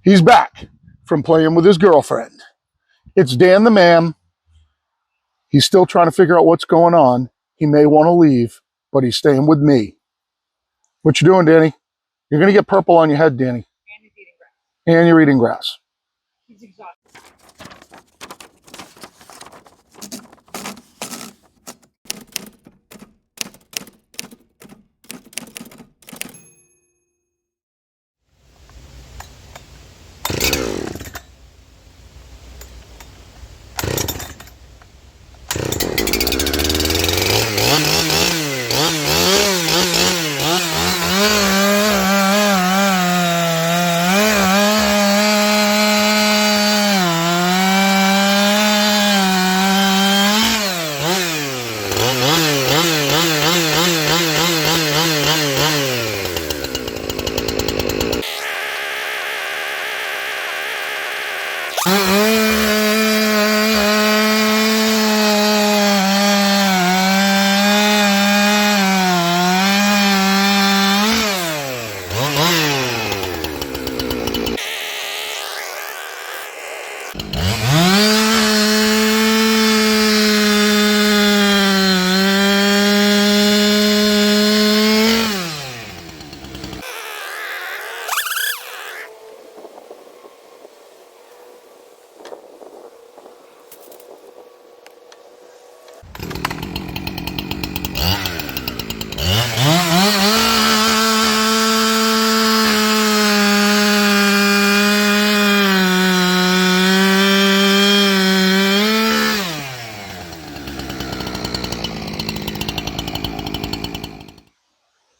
He's back from playing with his girlfriend. It's Dan the man. He's still trying to figure out what's going on. He may want to leave, but he's staying with me. What you doing, Danny? You're going to get purple on your head, Danny. And he's eating grass. And you're eating grass. He's exhausted.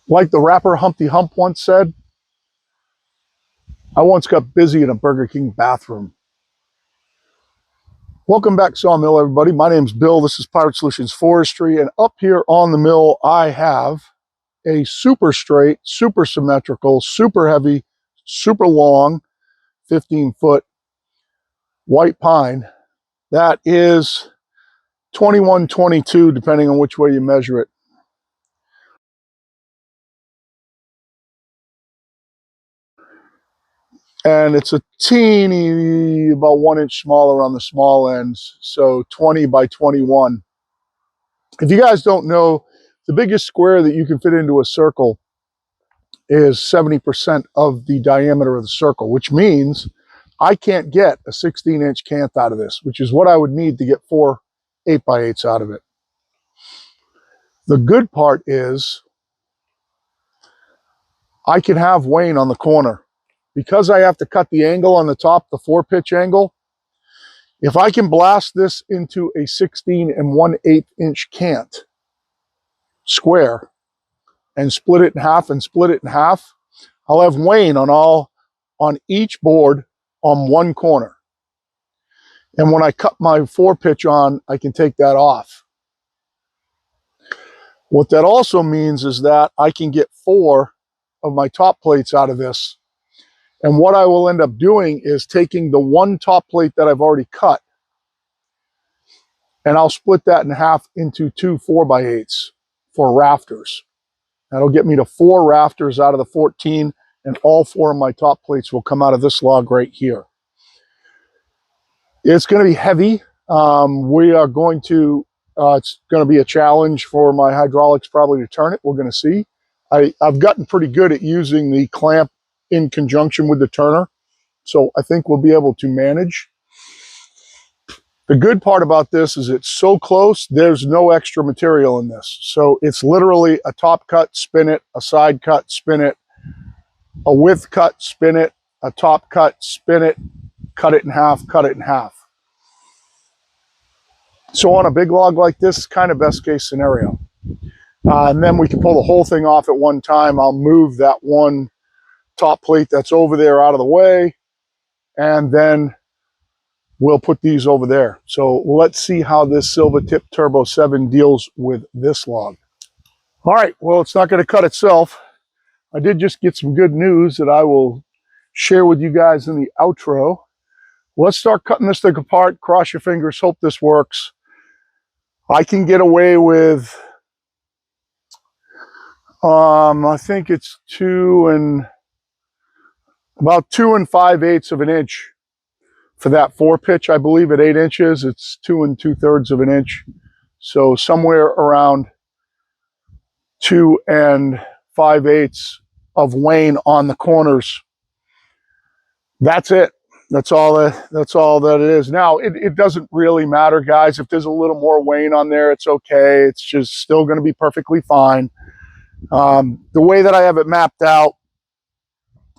Like the rapper Humpty Hump once said, I once got busy in a Burger King bathroom. Welcome back, Sawmill, everybody. My name's Bill. This is Pirate Solutions Forestry. And up here on the mill, I have a super straight, super symmetrical, super heavy, super long, 15-foot white pine. That is 2122, depending on which way you measure it. And it's a teeny, about 1 inch smaller on the small ends, so 20 by 21. If you guys don't know, the biggest square that you can fit into a circle is 70% of the diameter of the circle, which means I can't get a 16-inch canth out of this, which is what I would need to get 4 8x8s out of it. The good part is I can have Wayne on the corner. Because I have to cut the angle on the top, the 4-pitch angle, if I can blast this into a 16 1/8 inch cant square and split it in half and split it in half, I'll have Wayne on each board on one corner. And when I cut my 4-pitch on, I can take that off. What that also means is that I can get 4 of my top plates out of this. And what I will end up doing is taking the one top plate that I've already cut, and I'll split that in half into 2 4x8s for rafters. That'll get me to 4 rafters out of the 14, and all 4 of my top plates will come out of this log right here. It's going to be heavy. It's going to be a challenge for my hydraulics probably to turn it. We're going to see. I've gotten pretty good at using the clamp in conjunction with the turner, so I think we'll be able to manage. The good part about this is it's so close, there's no extra material in this. So it's literally a top cut, spin it, a side cut, spin it, a width cut, spin it, a top cut, spin it, cut it in half, cut it in half. So on a big log like this, kind of best case scenario. And then we can pull the whole thing off at one time. I'll move that one top plate that's over there out of the way, and then we'll put these over there. So let's see how this Silvertip Turbo 7 deals with this log. All right, well, it's not going to cut itself. I did just get some good news that I will share with you guys in the outro. Let's start cutting this thing apart. Cross your fingers, hope this works. I can get away with, I think it's 2 about 2 5/8 of an inch for that 4-pitch. I believe at 8 inches, it's 2 2/3 of an inch. So somewhere around 2 5/8 of wane on the corners. That's it. That's all that it is. Now, it doesn't really matter, guys. If there's a little more wane on there, it's okay. It's just still going to be perfectly fine. The way that I have it mapped out,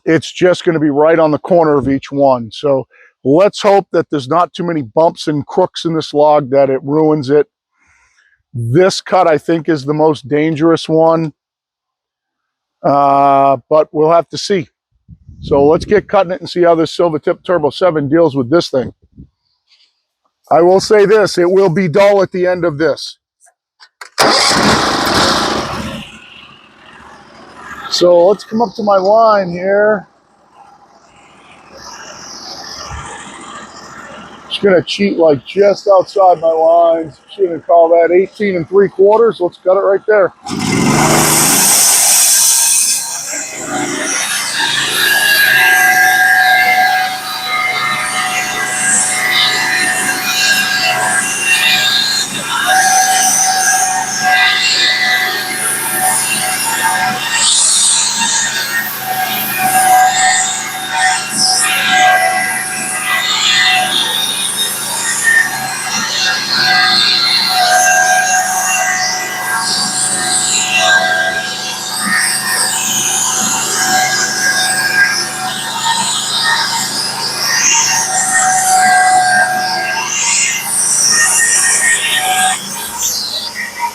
it's just going to be right on the corner of each one. So let's hope that there's not too many bumps and crooks in this log that it ruins it. This cut, I think, is the most dangerous one, but we'll have to see. So let's get cutting it and see how this Silvertip Turbo 7 deals with this thing. I will say this, it will be dull at the end of this. So let's come up to my line here. Just gonna cheat like just outside my lines. Just gonna call that 18 3/4. Let's cut it right there.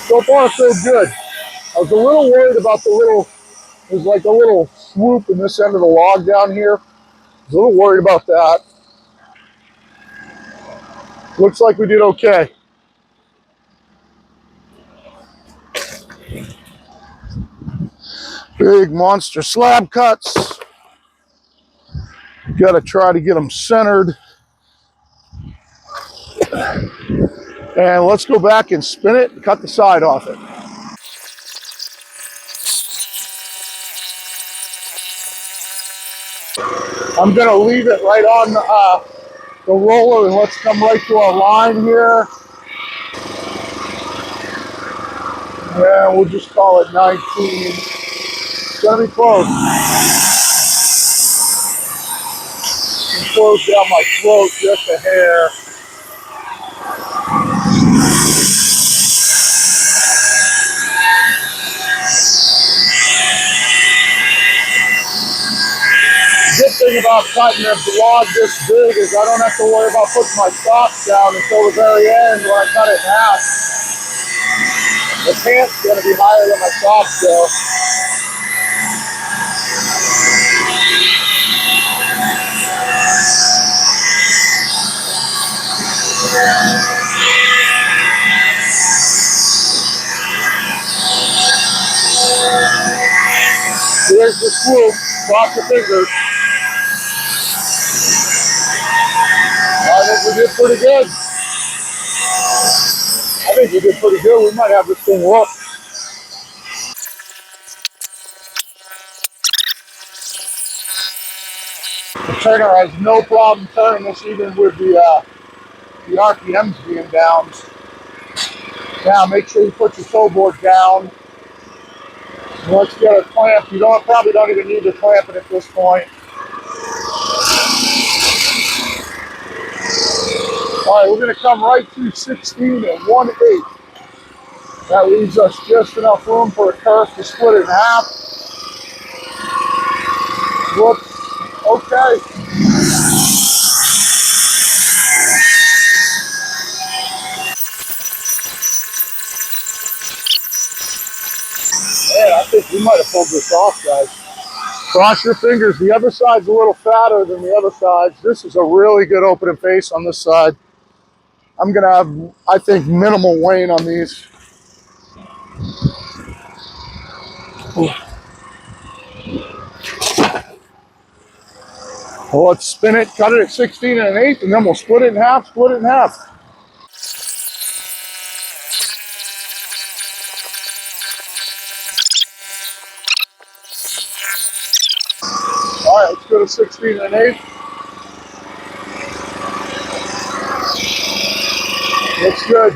So far, so good. I was a little worried about there's like a little swoop in this end of the log down here. I was a little worried about that. Looks like we did okay. Big monster slab cuts. Got to try to get them centered. And let's go back and spin it and cut the side off it. I'm going to leave it right on the roller, and let's come right to our line here. Yeah, we'll just call it 19. It's going to be close. And close down my throat just a hair. Good thing about cutting a log this big is I don't have to worry about putting my socks down until the very end when I cut it in half. The pant's going to be higher than my socks though. Here's the swoop. Cross your fingers. I think we did pretty good. I think we did pretty good. We might have this thing whooped. The turner has no problem turning this even with the RPMs being down. Now make sure you put your toe board down. Let's get a clamp. You probably don't even need to clamp it at this point. All right, we're going to come right through 16 1/8. That leaves us just enough room for a kerf to split it in half. Whoops. Okay. Man, I think we might have pulled this off, guys. Cross your fingers. The other side's a little fatter than the other sides. This is a really good opening face on this side. I'm going to have, I think, minimal wane on these. Well, let's spin it, cut it at 16 1/8, and then we'll split it in half, split it in half. All right, let's go a 16 1/8. Looks good.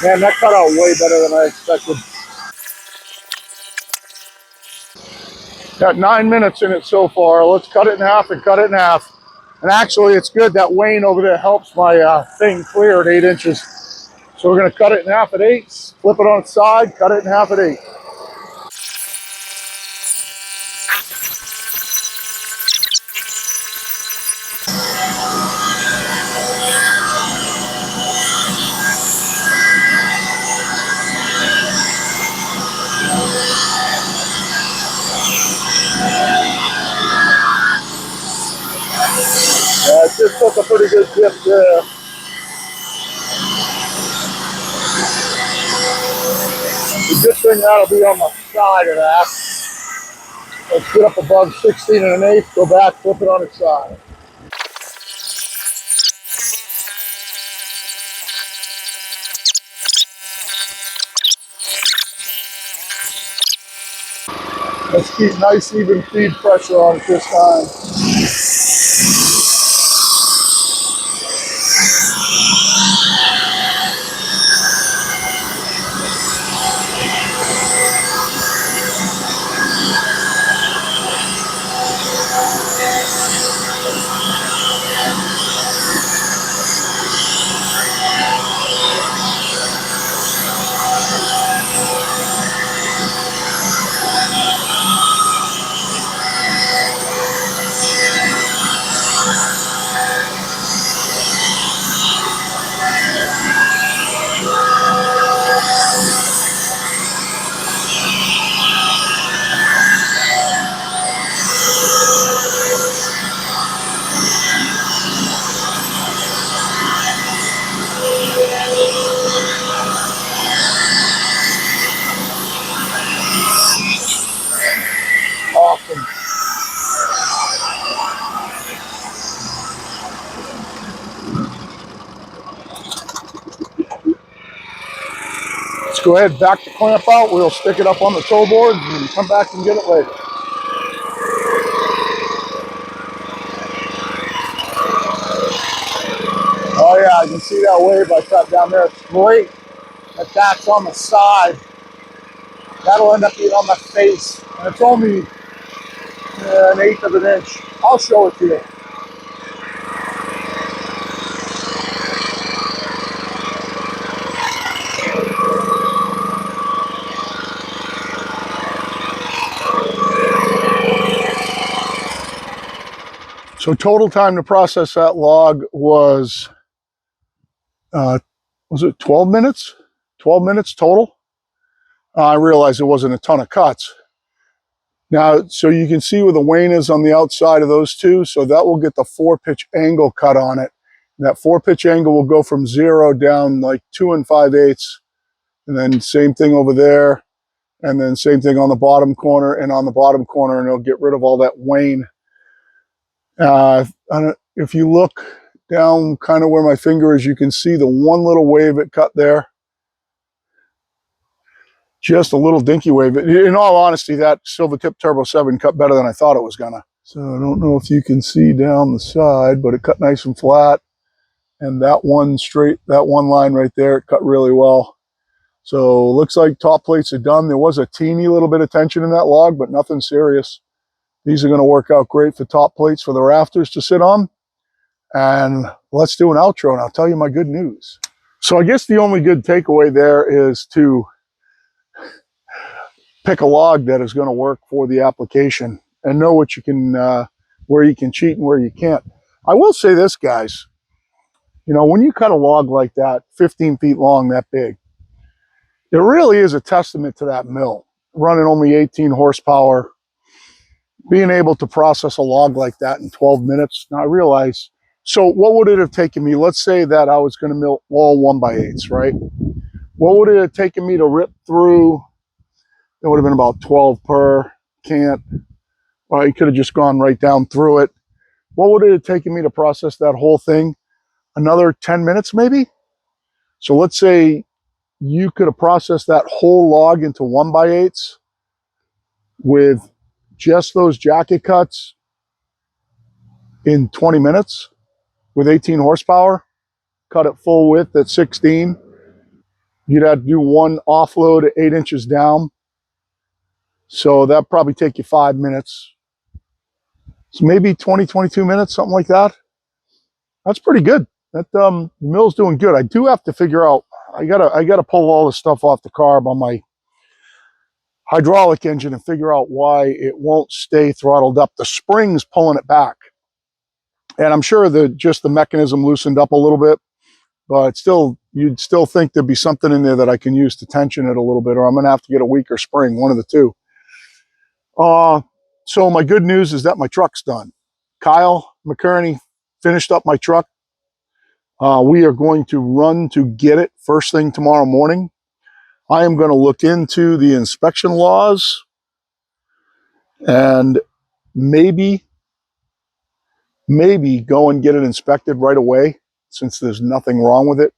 Man, that cut out way better than I expected. Got 9 minutes in it so far. Let's cut it in half and cut it in half. And actually, it's good that wane over there helps my thing clear at 8 inches. So we're going to cut it in half at 8, flip it on its side, cut it in half at 8. It just took a pretty good dip there. The good thing that'll be on the side of that. Let's get up above 16 1/8, go back, flip it on its side. Let's keep nice even feed pressure on it this time. Awesome. Let's go ahead, back the clamp out. We'll stick it up on the toe board and come back and get it later. Oh yeah, I can see that wave I cut down there. It's great that that's on the side. That'll end up being on my face. And it's only 1/8 of an inch. I'll show it to you. So total time to process that log was it 12 minutes? 12 minutes total? I realized there wasn't a ton of cuts. Now, so you can see where the wane is on the outside of those two. So that will get the 4-pitch angle cut on it. And that 4-pitch angle will go from 0 down like 2 5/8. And then same thing over there. And then same thing on the bottom corner and on the bottom corner. And it'll get rid of all that wane. If you look down kind of where my finger is, you can see the one little wave it cut there. Just a little dinky wave. In all honesty, that Silvertip Turbo 7 cut better than I thought it was gonna. So I don't know if you can see down the side, but it cut nice and flat. And that one line right there, it cut really well. So looks like top plates are done. There was a teeny little bit of tension in that log, but nothing serious. These are gonna work out great for top plates for the rafters to sit on. And let's do an outro and I'll tell you my good news. So I guess the only good takeaway there is to pick a log that is going to work for the application and know what you can, where you can cheat and where you can't. I will say this, guys, you know, when you cut a log like that, 15 feet long, that big, It really is a testament to that mill, running only 18 horsepower, being able to process a log like that in 12 minutes. Now I realize, so what would it have taken me? Let's say that I was going to mill all 1x8s, right? What would it have taken me to rip through? It would have been about 12 per. Can't. Well, you could have just gone right down through it. What would it have taken me to process that whole thing? Another 10 minutes maybe? So let's say you could have processed that whole log into 1x8s with just those jacket cuts in 20 minutes with 18 horsepower, cut it full width at 16. You'd have to do one offload at 8 inches down. So that'd probably take you 5 minutes. So maybe 20, 22 minutes, something like that. That's pretty good. That mill's doing good. I do have to figure out, I gotta pull all this stuff off the carb on my hydraulic engine and figure out why it won't stay throttled up. The spring's pulling it back. And I'm sure that just the mechanism loosened up a little bit, but still, you'd still think there'd be something in there that I can use to tension it a little bit, or I'm gonna have to get a weaker spring, one of the two. So my good news is that my truck's done. Kyle McKerney finished up my truck. We are going to run to get it first thing tomorrow morning. I am going to look into the inspection laws and maybe go and get it inspected right away, since there's nothing wrong with it.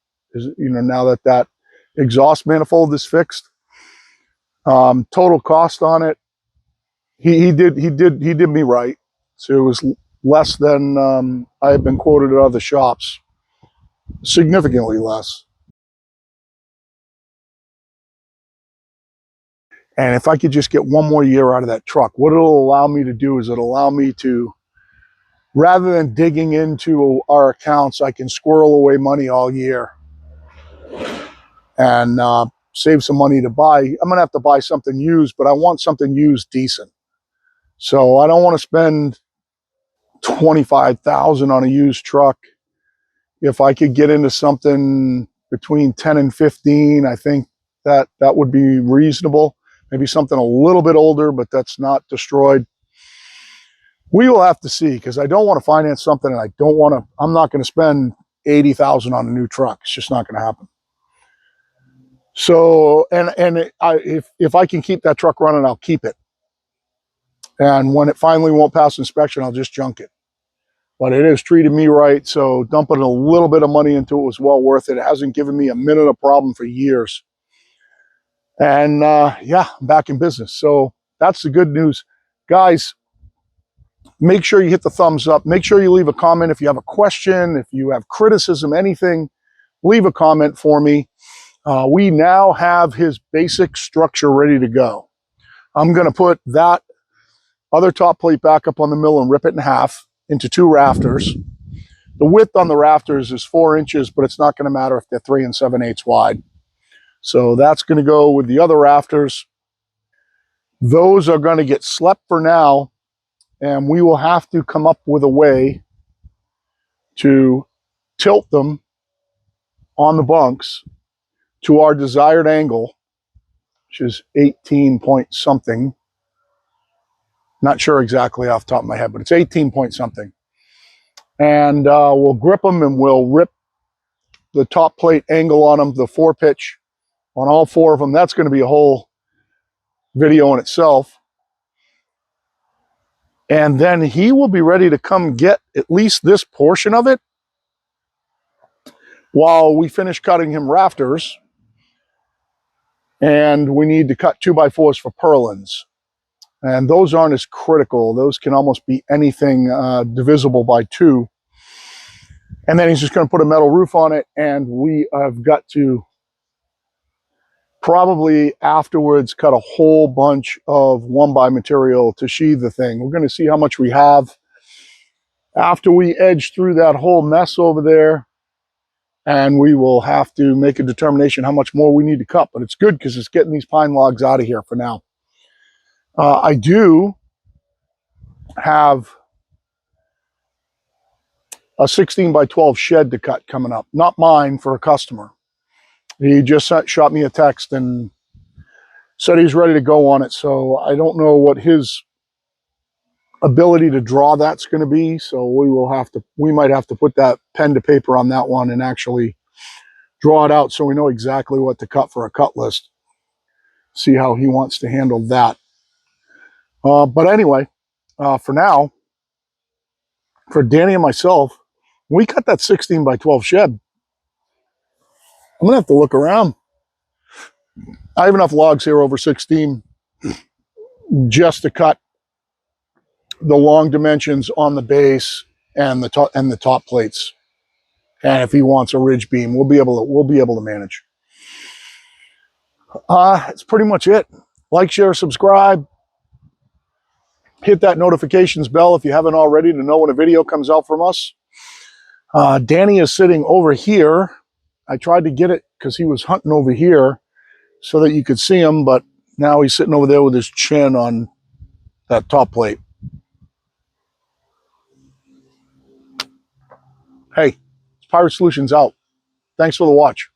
Now that that exhaust manifold is fixed. Total cost on it, he did me right. So it was less than I have been quoted at other shops, significantly less. And if I could just get one more year out of that truck, what it'll allow me to do is it'll allow me to, rather than digging into our accounts, I can squirrel away money all year and save some money to buy. I'm going to have to buy something used, but I want something used decent. So I don't want to spend $25,000 on a used truck. If I could get into something between 10 and 15, I think that would be reasonable. Maybe something a little bit older, but that's not destroyed. We will have to see, because I don't want to finance something, and I'm not going to spend $80,000 on a new truck. It's just not going to happen. So, if I can keep that truck running, I'll keep it. And when it finally won't pass inspection, I'll just junk it. But it has treated me right, so dumping a little bit of money into it was well worth it. It hasn't given me a minute of problem for years. And yeah, I'm back in business. So that's the good news. Guys, make sure you hit the thumbs up. Make sure you leave a comment if you have a question, if you have criticism, anything, leave a comment for me. We now have his basic structure ready to go. I'm going to put that other top plate back up on the mill and rip it in half into 2 rafters. The width on the rafters is 4 inches, but it's not going to matter if they're 3 7/8 wide. So that's going to go with the other rafters. Those are going to get slept for now, and we will have to come up with a way to tilt them on the bunks to our desired angle, which is 18 point something. Not sure exactly off the top of my head, but it's 18 point something. And we'll grip them and we'll rip the top plate angle on them, the 4-pitch on all 4 of them. That's going to be a whole video in itself. And then he will be ready to come get at least this portion of it while we finish cutting him rafters. And we need to cut 2x4s for purlins. And those aren't as critical. Those can almost be anything divisible by 2. And then he's just going to put a metal roof on it, and we have got to probably afterwards cut a whole bunch of 1x material to sheathe the thing. We're going to see how much we have after we edge through that whole mess over there, and we will have to make a determination how much more we need to cut. But it's good because it's getting these pine logs out of here for now. I do have a 16x12 shed to cut coming up. Not mine, for a customer. He just shot me a text and said he's ready to go on it. So I don't know what his ability to draw that's going to be. So we might have to put that pen to paper on that one and actually draw it out so we know exactly what to cut for a cut list. See how he wants to handle that. But anyway, for now, for Danny and myself, when we cut that 16 by 12 shed, I'm going to have to look around. I have enough logs here over 16 just to cut the long dimensions on the base and the top plates. And if he wants a ridge beam, we'll be able to manage. That's pretty much it. Like, share, subscribe. Hit that notifications bell if you haven't already to know when a video comes out from us. Danny is sitting over here. I tried to get it because he was hunting over here so that you could see him, but now he's sitting over there with his chin on that top plate. Hey, Pirate Solutions out. Thanks for the watch.